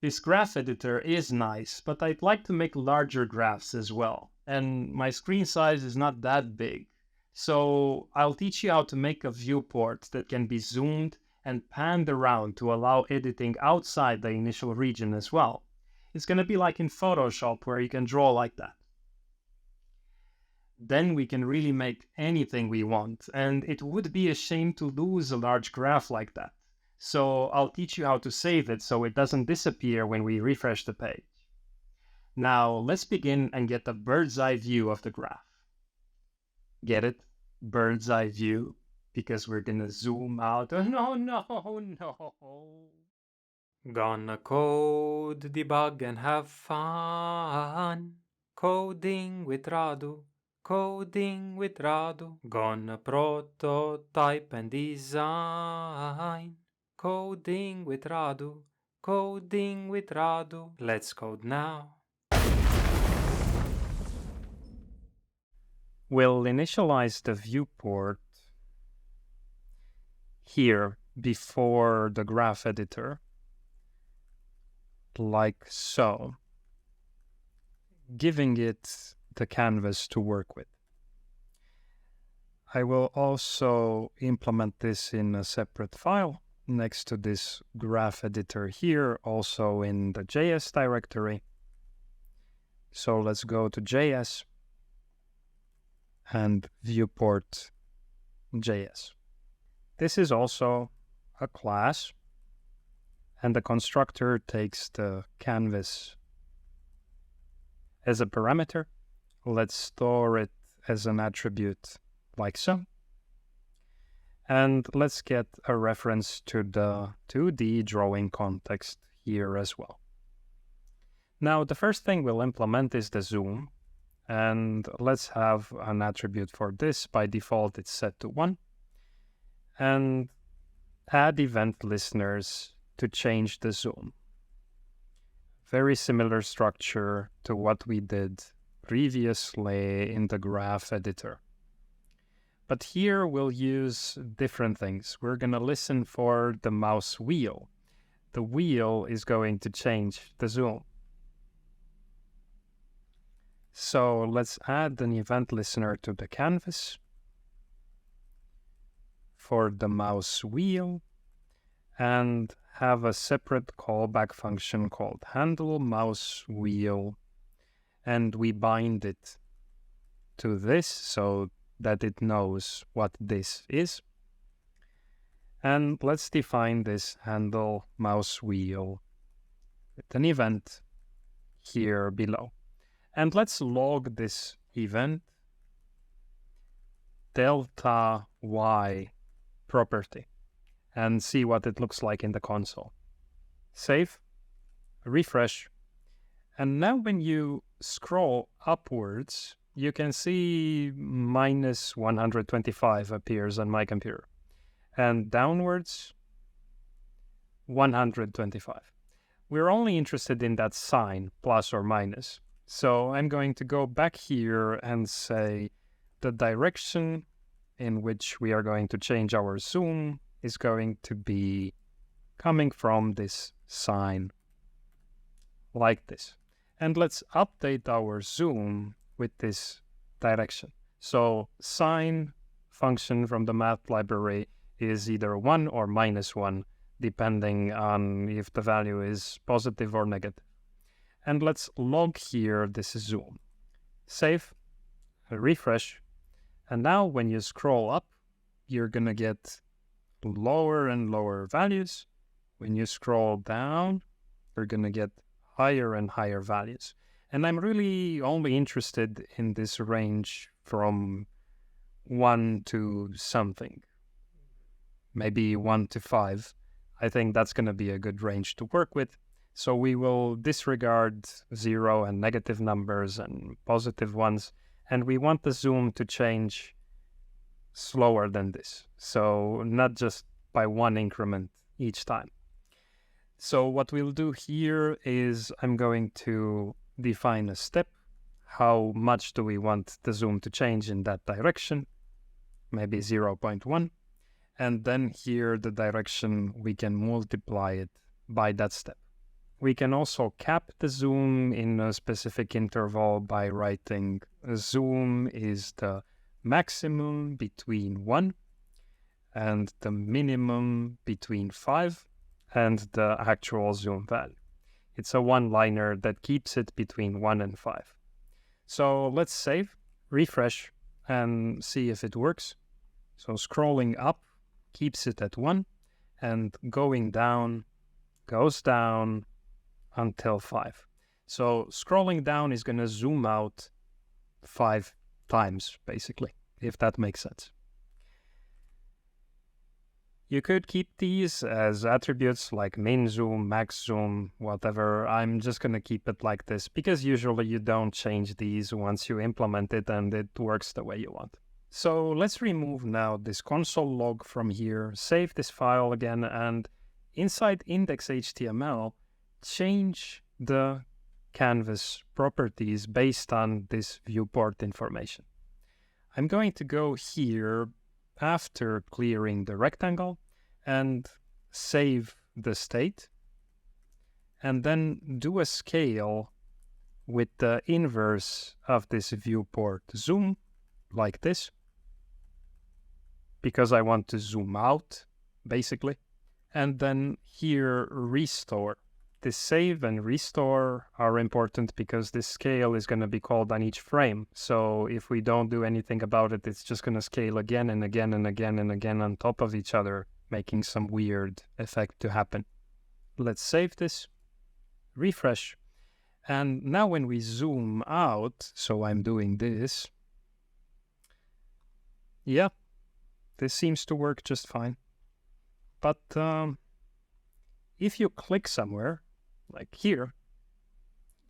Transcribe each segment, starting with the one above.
This graph editor is nice, but I'd like to make larger graphs as well. And my screen size is not that big. So I'll teach you how to make a viewport that can be zoomed and panned around to allow editing outside the initial region as well. It's going to be like in Photoshop where you can draw like that. Then we can really make anything we want, and it would be a shame to lose a large graph like that. So I'll teach you how to save it so it doesn't disappear when we refresh the page. Now let's begin and get a bird's eye view of the graph. Get it? Bird's eye view? Because we're gonna zoom out. Oh, no. Gonna code, debug, and have fun. Coding with Radu. Coding with Radu. Gonna prototype and design. Coding with Radu. Coding with Radu. Let's code now. We'll initialize the viewport here before the graph editor, like so, giving it the canvas to work with. I will also implement this in a separate file next to this graph editor here, also in the JS directory. So let's go to JS and viewport JS. This is also a class, and the constructor takes the canvas as a parameter. Let's store it as an attribute like so. And let's get a reference to the 2D drawing context here as well. Now, the first thing we'll implement is the zoom. And let's have an attribute for this. By default, it's set to 1. And add event listeners to change the zoom. Very similar structure to what we did previously in the graph editor. But here we'll use different things. We're going to listen for the mouse wheel. The wheel is going to change the zoom. So let's add an event listener to the canvas for the mouse wheel and have a separate callback function called handle mouse wheel, and we bind it to this so that it knows what this is. And let's define this handle mouse wheel with an event here below. And let's log this event delta y property and see what it looks like in the console. Save, refresh, and now when you scroll upwards, you can see minus 125 appears on my computer, and downwards 125. We're only interested in that sign, plus or minus. So I'm going to go back here and say the direction in which we are going to change our zoom is going to be coming from this sign, like this. And let's update our zoom with this direction. So sign function from the math library is either 1 or minus 1, depending on if the value is positive or negative. And let's log here this zoom. Save, refresh, and now when you scroll up, you're going to get lower and lower values. When you scroll down, you're going to get higher and higher values. And I'm really only interested in this range from 1 to something, maybe 1 to 5. I think that's going to be a good range to work with. So we will disregard 0 and negative numbers and positive ones. And we want the zoom to change slower than this. So not just by 1 increment each time. So what we'll do here is I'm going to define a step. How much do we want the zoom to change in that direction? Maybe 0.1. And then here the direction, we can multiply it by that step. We can also cap the zoom in a specific interval by writing zoom is the maximum between 1 and the minimum between 5 and the actual zoom value. It's a one-liner that keeps it between 1 and 5. So let's save, refresh, and see if it works. So scrolling up keeps it at 1, and going down goes down until 5. So scrolling down is going to zoom out 5 times, basically, if that makes sense. You could keep these as attributes like min zoom, max zoom, whatever. I'm just going to keep it like this because usually you don't change these once you implement it and it works the way you want. So let's remove now this console log from here, save this file again, and inside index.html, change the canvas properties based on this viewport information. I'm going to go here after clearing the rectangle and save the state, and then do a scale with the inverse of this viewport zoom, like this, because I want to zoom out, basically. And then here, restore. This save and restore are important because this scale is going to be called on each frame. So if we don't do anything about it, it's just going to scale again and again and again and again on top of each other, making some weird effect to happen. Let's save this, refresh. And now when we zoom out, so I'm doing this, yeah, this seems to work just fine. But if you click somewhere, like here,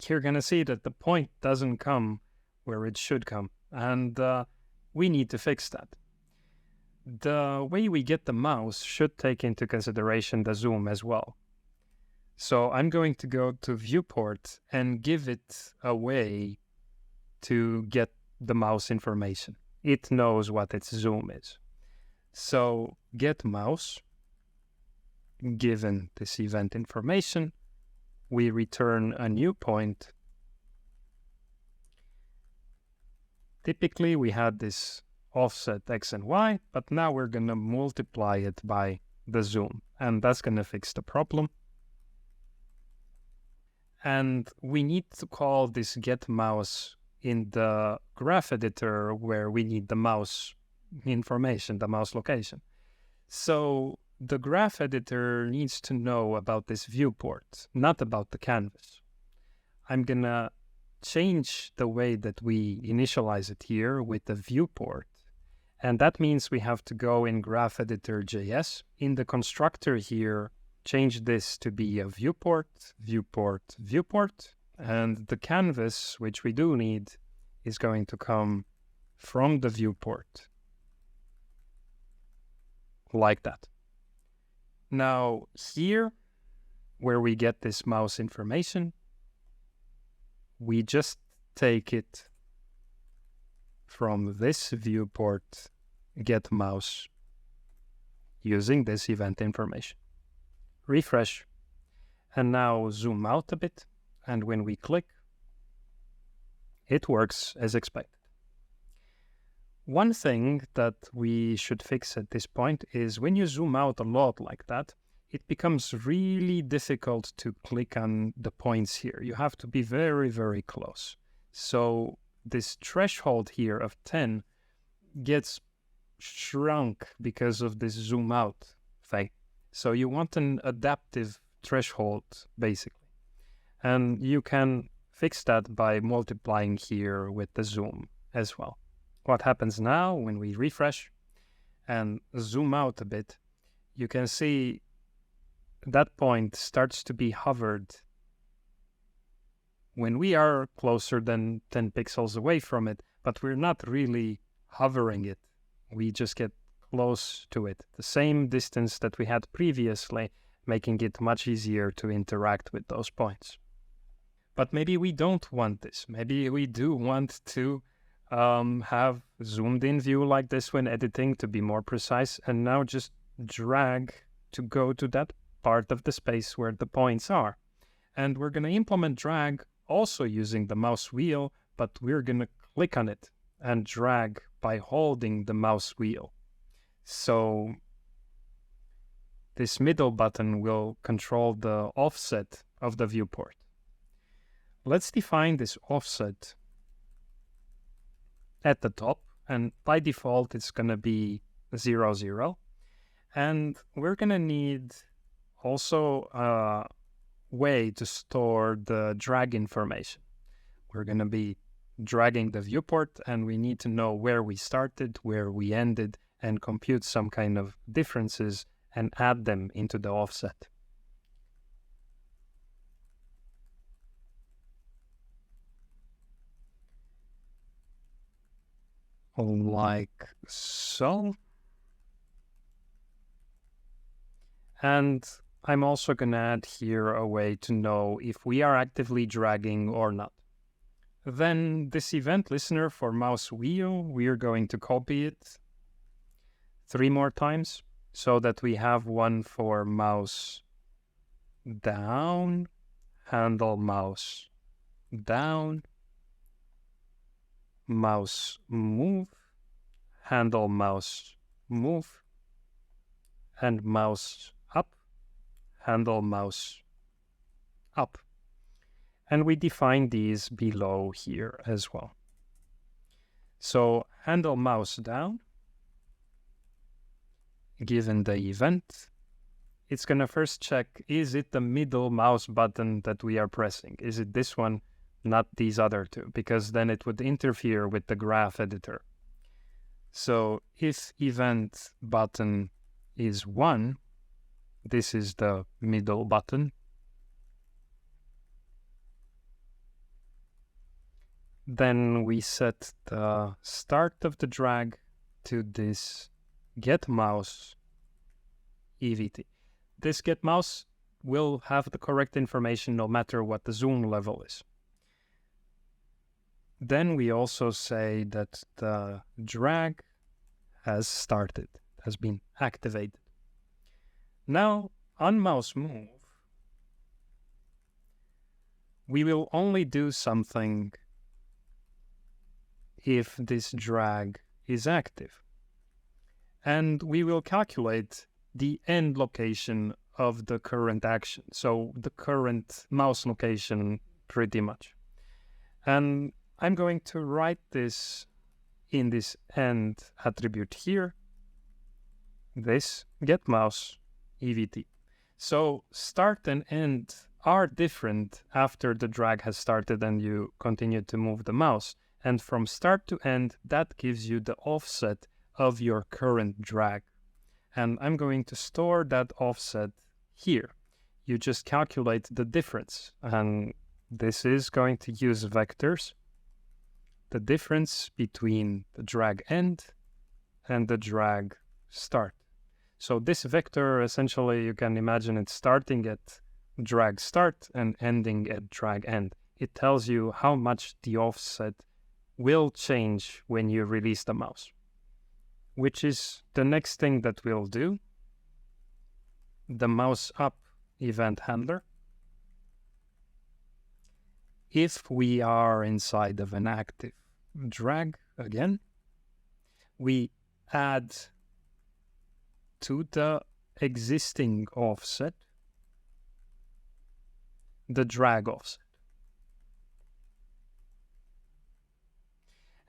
you're going to see that the point doesn't come where it should come. And we need to fix that. The way we get the mouse should take into consideration the zoom as well. So I'm going to go to Viewport and give it a way to get the mouse information. It knows what its zoom is. So get mouse, given this event information, we return a new point. Typically we had this offset X and Y, but now we're going to multiply it by the zoom, and that's going to fix the problem. And we need to call this get mouse in the graph editor where we need the mouse information, the mouse location. So the graph editor needs to know about this viewport, not about the canvas. I'm going to change the way that we initialize it here with the viewport. And that means we have to go in graph editor.js. In the constructor here, change this to be a viewport, viewport, viewport. And the canvas, which we do need, is going to come from the viewport. Like that. Now here, where we get this mouse information, we just take it from this viewport get mouse using this event information. Refresh, and now zoom out a bit, and when we click, it works as expected. One thing that we should fix at this point is when you zoom out a lot like that, it becomes really difficult to click on the points here. You have to be very, very close. So this threshold here of 10 gets shrunk because of this zoom out thing. So you want an adaptive threshold, basically. And you can fix that by multiplying here with the zoom as well. What happens now when we refresh and zoom out a bit, you can see that point starts to be hovered when we are closer than 10 pixels away from it, but we're not really hovering it. We just get close to it, the same distance that we had previously, making it much easier to interact with those points. But maybe we don't want this. Maybe we do want to have zoomed in view like this when editing to be more precise, and now just drag to go to that part of the space where the points are. And we're going to implement drag also using the mouse wheel, but we're going to click on it and drag by holding the mouse wheel. So this middle button will control the offset of the viewport. Let's define this offset at the top, and by default it's going to be 0, 0. And we're going to need also a way to store the drag information. We're going to be dragging the viewport, and we need to know where we started, where we ended, and compute some kind of differences and add them into the offset. Like so. And I'm also going to add here a way to know if we are actively dragging or not. Then this event listener for mouse wheel, we're going to copy it 3 more times so that we have one for mouse down, handle mouse down, mouse move, handle mouse move, and mouse up, handle mouse up. And we define these below here as well. So handle mouse down, given the event, it's going to first check, is it the middle mouse button that we are pressing? Is it this one, not these other two? Because then it would interfere with the graph editor. So if event button is 1, this is the middle button. Then we set the start of the drag to this get mouse EVT. This get mouse will have the correct information no matter what the zoom level is. Then we also say that the drag has started, has been activated. Now on mouse move, we will only do something if this drag is active. And we will calculate the end location of the current action, so the current mouse location pretty much. And I'm going to write this in this end attribute here, this get mouse EVT. So start and end are different after the drag has started and you continue to move the mouse. And from start to end, that gives you the offset of your current drag. And I'm going to store that offset here. You just calculate the difference. And this is going to use vectors. The difference between the drag end and the drag start. So this vector, essentially, you can imagine it starting at drag start and ending at drag end. It tells you how much the offset will change when you release the mouse, which is the next thing that we'll do. The mouse up event handler. If we are inside of an active drag again, we add to the existing offset the drag offset.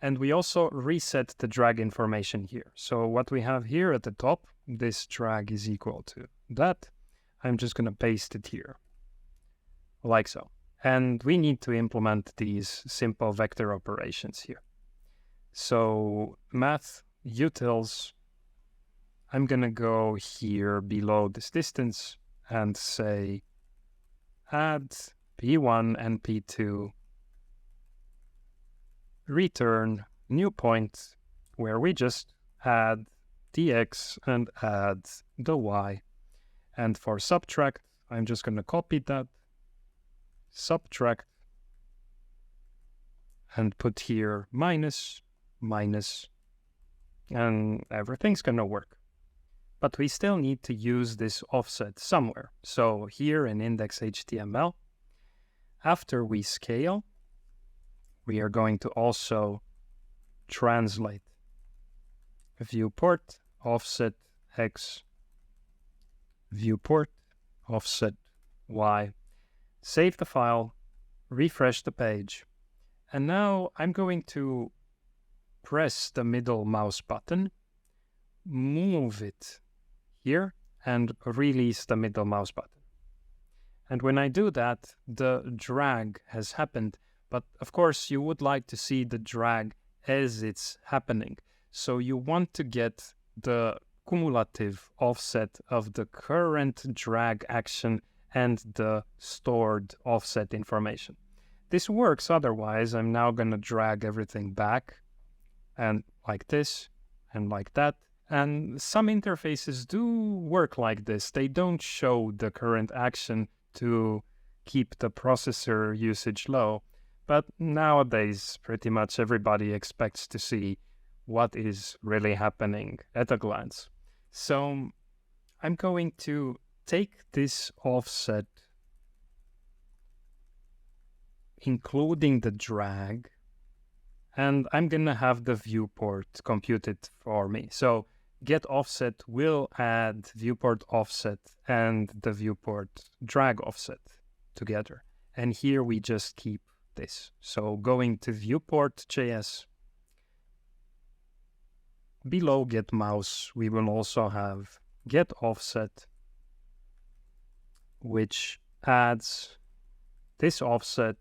And we also reset the drag information here. So what we have here at the top, this drag is equal to that. I'm just going to paste it here, like so. And we need to implement these simple vector operations here. So math utils, I'm going to go here below this distance and say add P1 and P2, return new point where we just add the X and add the Y. And for subtract, I'm just going to copy that, subtract, and put here minus, minus, and everything's going to work. But we still need to use this offset somewhere. So here in index.html, after we scale, we are going to also translate viewport offset x, viewport offset y, save the file, refresh the page, and now I'm going to press the middle mouse button, move it here, and release the middle mouse button. And when I do that, the drag has happened, but of course you would like to see the drag as it's happening. So you want to get the cumulative offset of the current drag action and the stored offset information. This works otherwise. I'm now going to drag everything back and like this and like that. And some interfaces do work like this. They don't show the current action to keep the processor usage low. But nowadays, pretty much everybody expects to see what is really happening at a glance. So I'm going to take this offset, including the drag, and I'm going to have the viewport computed for me. So get offset will add viewport offset and the viewport drag offset together. And here we just keep this. So going to viewport.js, below get mouse, we will also have get offset, which adds this offset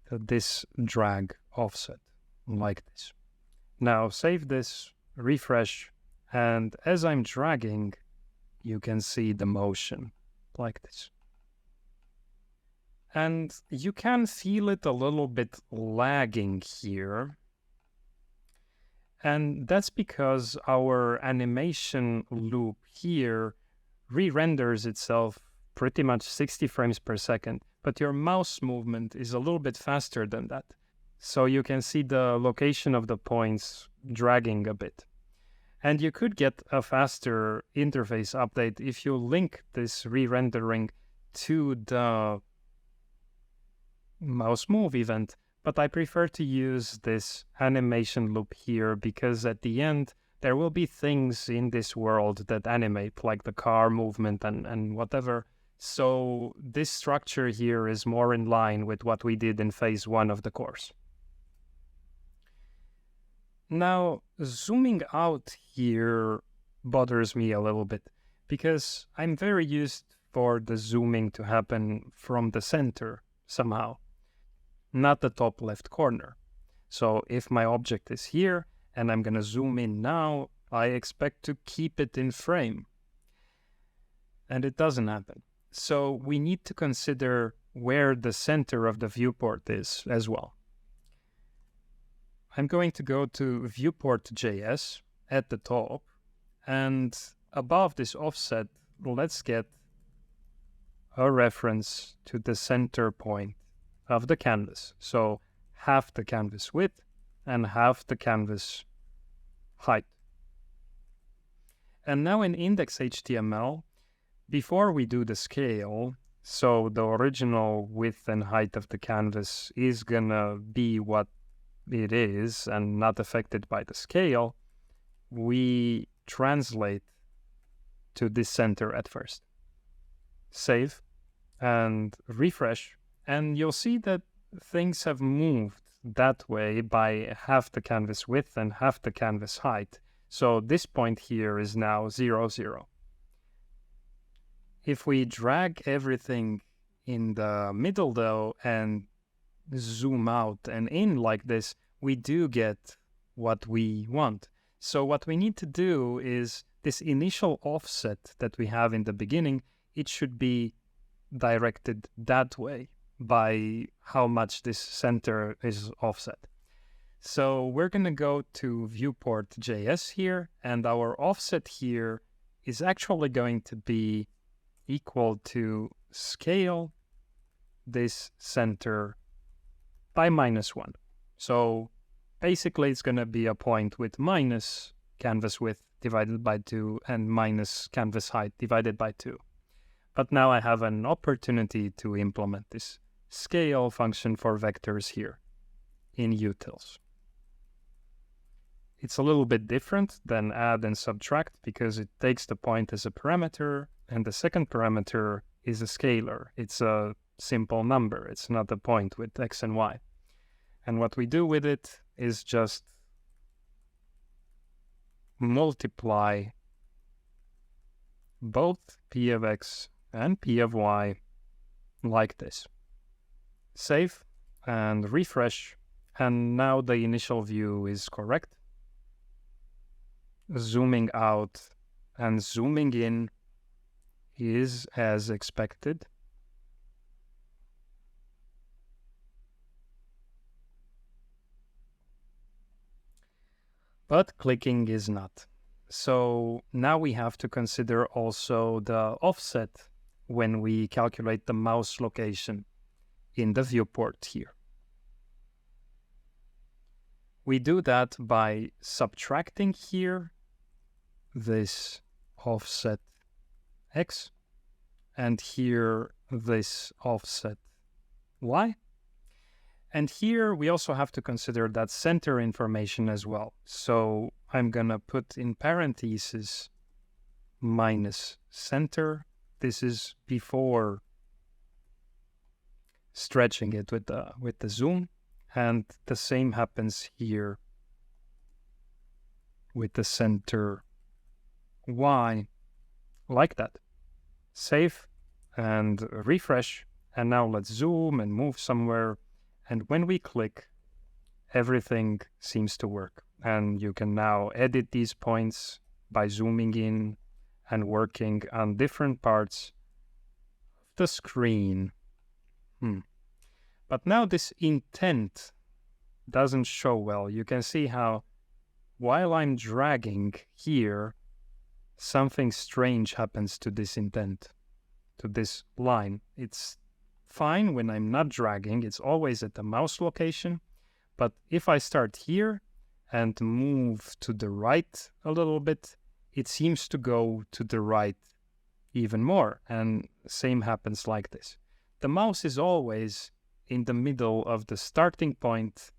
to this drag offset, like this. Now save this, refresh, and as I'm dragging, you can see the motion like this. And you can feel it a little bit lagging here. And that's because our animation loop here re-renders itself pretty much 60 frames per second, but your mouse movement is a little bit faster than that. So you can see the location of the points dragging a bit. And you could get a faster interface update if you link this re-rendering to the mouse move event, but I prefer to use this animation loop here because at the end there will be things in this world that animate, like the car movement and whatever. So this structure here is more in line with what we did in phase 1 of the course. Now, zooming out here bothers me a little bit because I'm very used for the zooming to happen from the center somehow, not the top left corner. So if my object is here and I'm going to zoom in now, I expect to keep it in frame. And it doesn't happen. So we need to consider where the center of the viewport is as well. I'm going to go to Viewport.js at the top, and above this offset, let's get a reference to the center point of the canvas. So half the canvas width and half the canvas height. And now in index.html, before we do the scale, so the original width and height of the canvas is gonna be what it is and not affected by the scale, we translate to this center at first. Save and refresh, and you'll see that things have moved that way by half the canvas width and half the canvas height. So this point here is now 0, 0. If we drag everything in the middle though and zoom out and in like this, we do get what we want. So what we need to do is this initial offset that we have in the beginning, it should be directed that way by how much this center is offset. So we're going to go to Viewport.js here, and our offset here is actually going to be equal to scale this center by -1. So basically it's going to be a point with minus canvas width divided by 2 and minus canvas height divided by 2. But now I have an opportunity to implement this scale function for vectors here in utils. It's a little bit different than add and subtract because it takes the point as a parameter, and the second parameter is a scalar. It's a simple number. It's not a point with x and y. And what we do with it is just multiply both p of x and p of y like this. Save and refresh, and now the initial view is correct. Zooming out and zooming in is as expected. But clicking is not. So now we have to consider also the offset when we calculate the mouse location in the viewport here. We do that by subtracting here this offset x and here this offset y. And here we also have to consider that center information as well. So I'm gonna put in parentheses minus center. This is before stretching it with the zoom, and the same happens here with the center y, like that. Save and refresh, and now let's zoom and move somewhere. And when we click, everything seems to work. And you can now edit these points by zooming in and working on different parts of the screen. But now this intent doesn't show well. You can see how while I'm dragging here, something strange happens to this intent, to this line. It's fine when I'm not dragging. It's always at the mouse location. But if I start here and move to the right a little bit, it seems to go to the right even more. And same happens like this. The mouse is always in the middle of the starting point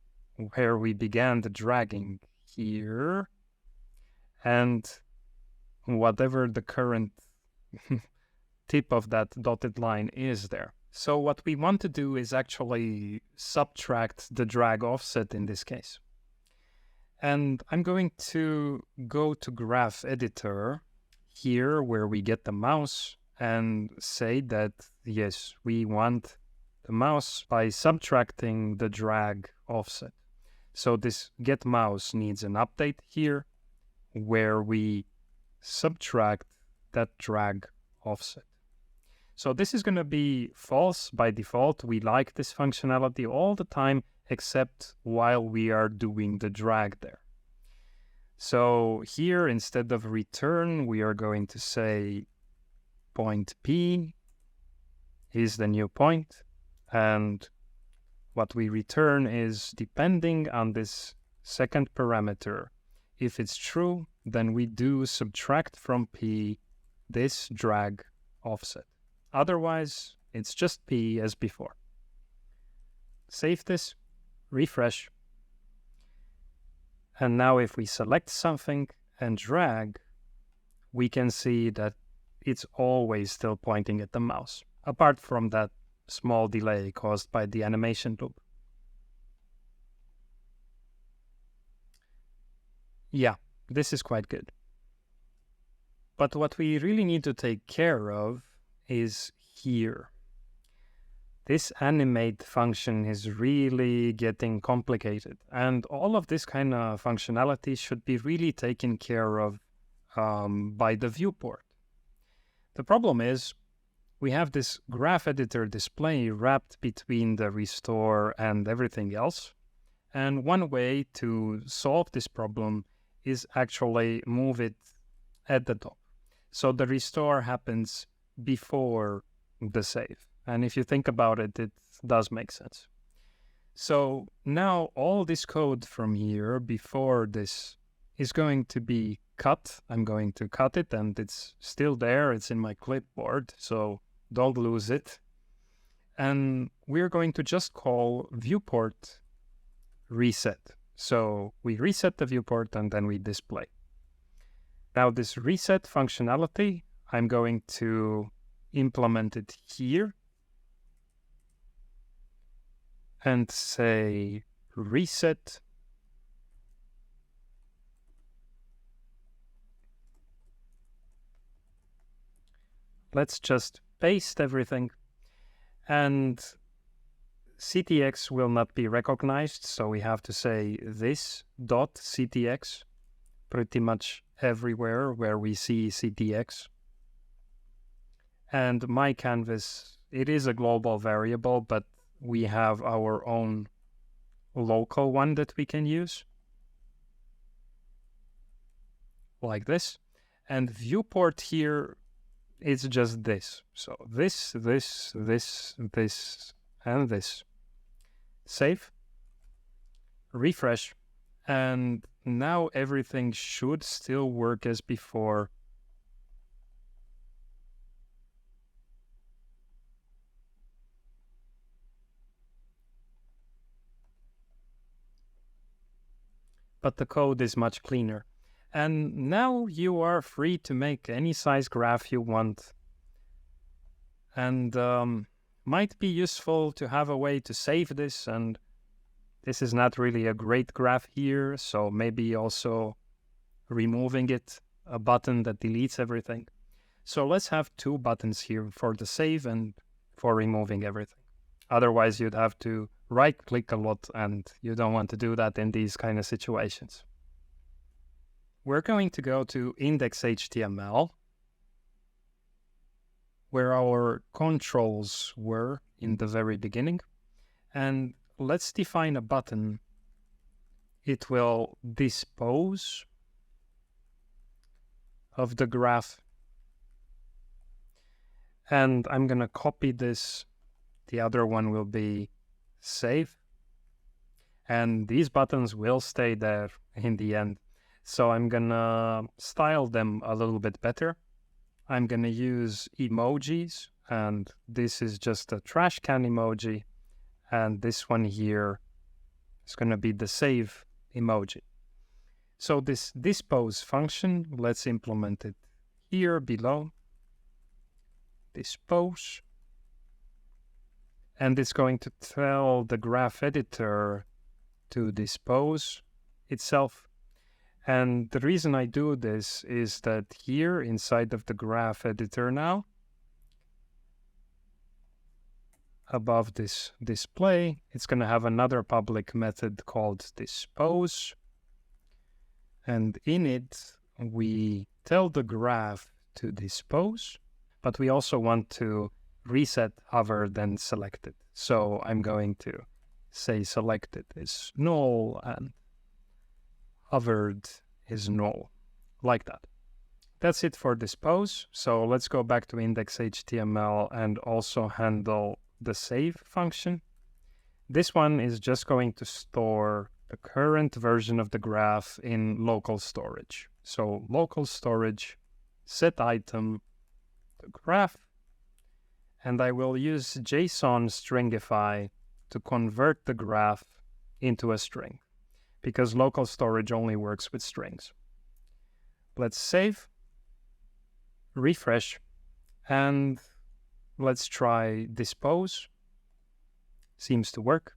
where we began the dragging here. And whatever the current tip of that dotted line is there. So what we want to do is actually subtract the drag offset in this case. And I'm going to go to graph editor here where we get the mouse and say that, yes, we want the mouse by subtracting the drag offset. So this get mouse needs an update here where we subtract that drag offset. So this is going to be false by default. We like this functionality all the time, except while we are doing the drag there. So here, instead of return, we are going to say point P is the new point. And what we return is depending on this second parameter. If it's true, then we do subtract from P this drag offset. Otherwise, it's just P as before. Save this, refresh. And now if we select something and drag, we can see that it's always still pointing at the mouse, apart from that small delay caused by the animation loop. Yeah, this is quite good. But what we really need to take care of is here. This animate function is really getting complicated, and all of this kind of functionality should be really taken care of by the viewport. The problem is we have this graph editor display wrapped between the restore and everything else, and one way to solve this problem is actually move it at the top. So the restore happens before the save. And if you think about it, it does make sense. So now all this code from here before this is going to be cut. I'm going to cut it and it's still there. It's in my clipboard. So don't lose it. And we're going to just call viewport reset. So we reset the viewport and then we display. Now this reset functionality, I'm going to implement it here and say reset let's just paste everything, and CTX will not be recognized, so we have to say this dot CTX pretty much everywhere where we see CTX. And my canvas, it is a global variable, but we have our own local one that we can use, like this. And viewport here, it's just this. So this, and this. Save, refresh, and now everything should still work as before. But the code is much cleaner. And now you are free to make any size graph you want. And might be useful to have a way to save this, and this is not really a great graph here, so maybe also removing it, a button that deletes everything. So let's have two buttons here for the save and for removing everything. Otherwise you'd have to right-click a lot, and you don't want to do that in these kind of situations. We're going to go to index.html, where our controls were in the very beginning. And let's define a button. It will dispose of the graph. And I'm going to copy this. The other one will be save. And these buttons will stay there in the end. So I'm going to style them a little bit better. I'm going to use emojis, and this is just a trash can emoji, and this one here is going to be the save emoji. So this dispose function, let's implement it here below. Dispose. And it's going to tell the graph editor to dispose itself. And the reason I do this is that here inside of the graph editor now, above this display, it's going to have another public method called dispose. And in it, we tell the graph to dispose, but we also want to reset hover then selected. So I'm going to say selected is null and hovered is null, like that. That's it for dispose. So let's go back to index.html and also handle the save function. This one is just going to store the current version of the graph in local storage. So local storage, set item, the graph, and I will use JSON stringify to convert the graph into a string, because local storage only works with strings. Let's save, refresh, and let's try dispose. Seems to work.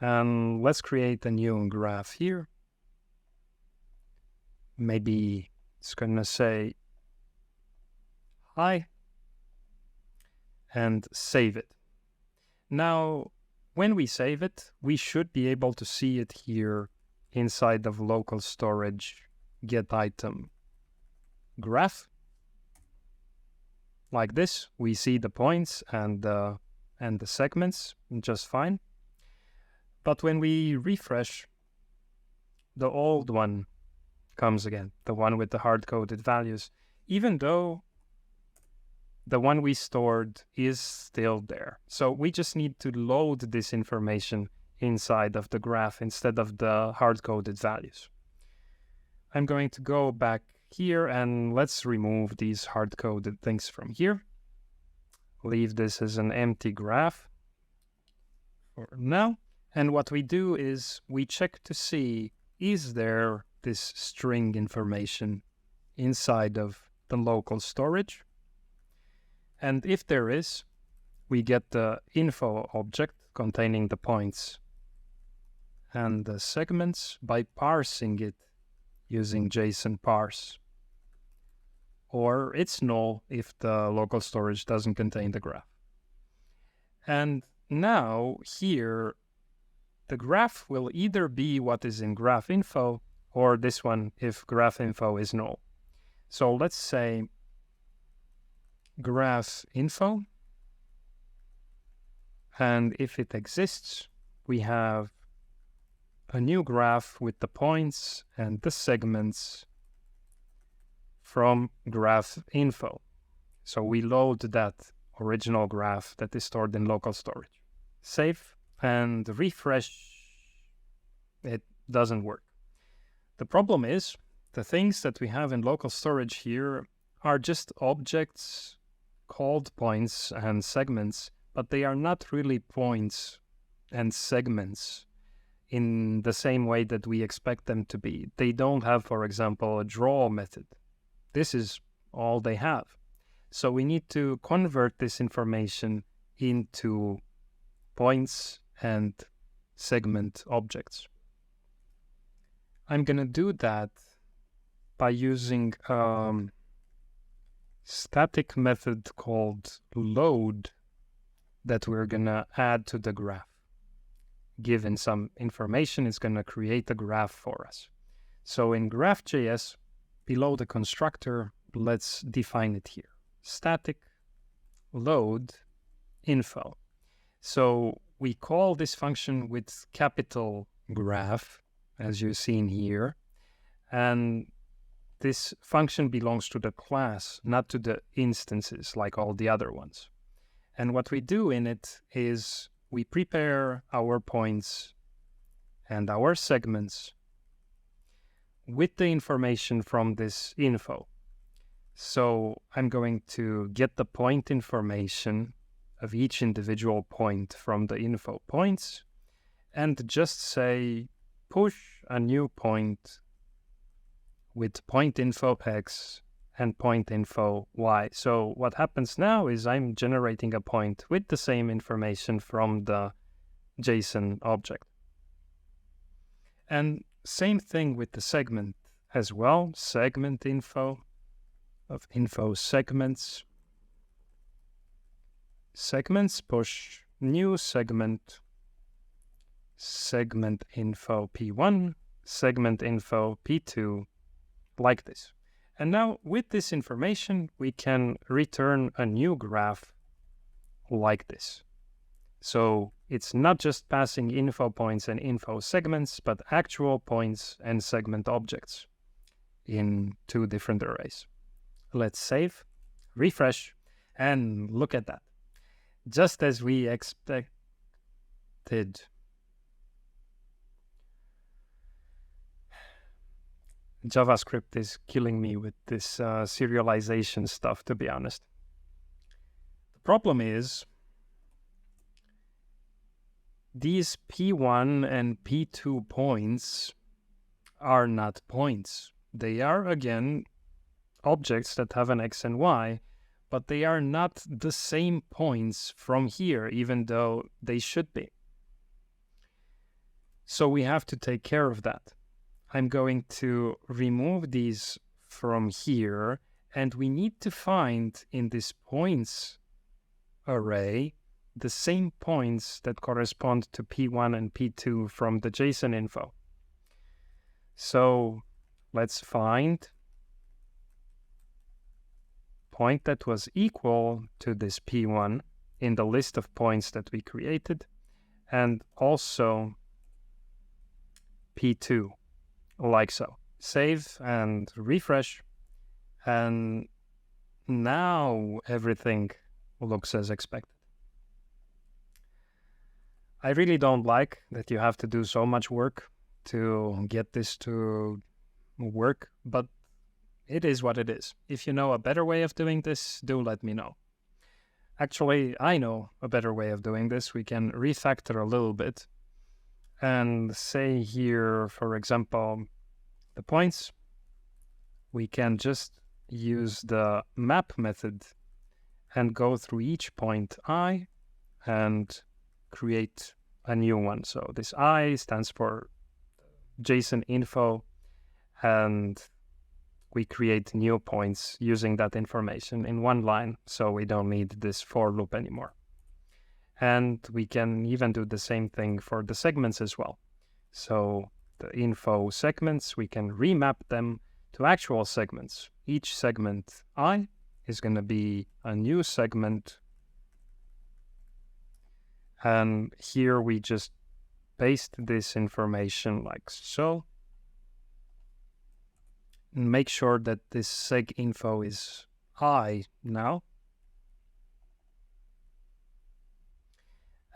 And let's create a new graph here. Maybe it's gonna say hi, and save it. Now, when we save it, we should be able to see it here inside of local storage, get item graph. Like this, we see the points and the segments just fine. But when we refresh, the old one comes again, the one with the hard-coded values, even though the one we stored is still there. So we just need to load this information inside of the graph instead of the hard-coded values. I'm going to go back here and let's remove these hard-coded things from here. leave this as an empty graph for now. And what we do is we check to see, is there this string information inside of the local storage? And if there is, we get the info object containing the points and the segments by parsing it using JSON parse. Or it's null if the local storage doesn't contain the graph. And now here, the graph will either be what is in graph info or this one if graph info is null. So let's say graph info, and if it exists, we have a new graph with the points and the segments from graph info. So we load that original graph that is stored in local storage. Save and refresh. It doesn't work. The problem is the things that we have in local storage here are just objects called points and segments, but they are not really points and segments in the same way that we expect them to be. They don't have, for example, a draw method. This is all they have. So we need to convert this information into points and segment objects. I'm going to do that by using static method called load that we're going to add to the graph. Given some information, it's going to create a graph for us. So in graph.js, below the constructor, let's define it here. Static load info. So we call this function with capital graph, as you've seen here. And this function belongs to the class, not to the instances like all the other ones. And what we do in it is we prepare our points and our segments with the information from this info. So I'm going to get the point information of each individual point from the info points and just say push a new point with point info x and point info y. So what happens now is I'm generating a point with the same information from the JSON object. And same thing with the segment as well. Segment info of info segments. Segments push new segment. Segment info p1, segment info p2, like this. And now with this information, we can return a new graph like this. So it's not just passing info points and info segments, but actual points and segment objects in two different arrays. Let's save, refresh, and look at that. Just as we expected. JavaScript is killing me with this serialization stuff, to be honest. The problem is these P1 and P2 points are not points. They are, again, objects that have an X and Y, but they are not the same points from here, even though they should be. So we have to take care of that. I'm going to remove these from here, and we need to find in this points array the same points that correspond to P1 and P2 from the JSON info. So let's find point that was equal to this P1 in the list of points that we created, and also P2. Like so. Save and refresh. And now everything looks as expected. I really don't like that you have to do so much work to get this to work, but it is what it is. If you know a better way of doing this, do let me know. Actually, I know a better way of doing this. We can refactor a little bit and say here, for example, the points. We can just use the map method and go through each point I and create a new one. So this I stands for JSON info, and we create new points using that information in one line, so we don't need this for loop anymore. And we can even do the same thing for the segments as well. So the info segments, we can remap them to actual segments. Each segment I is going to be a new segment. And here we just paste this information like so. And make sure that this seg info is I now.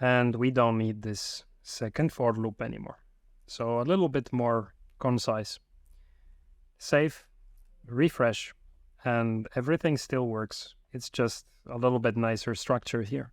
And we don't need this second for loop anymore. So a little bit more concise. Save, refresh, and everything still works. It's just a little bit nicer structure here.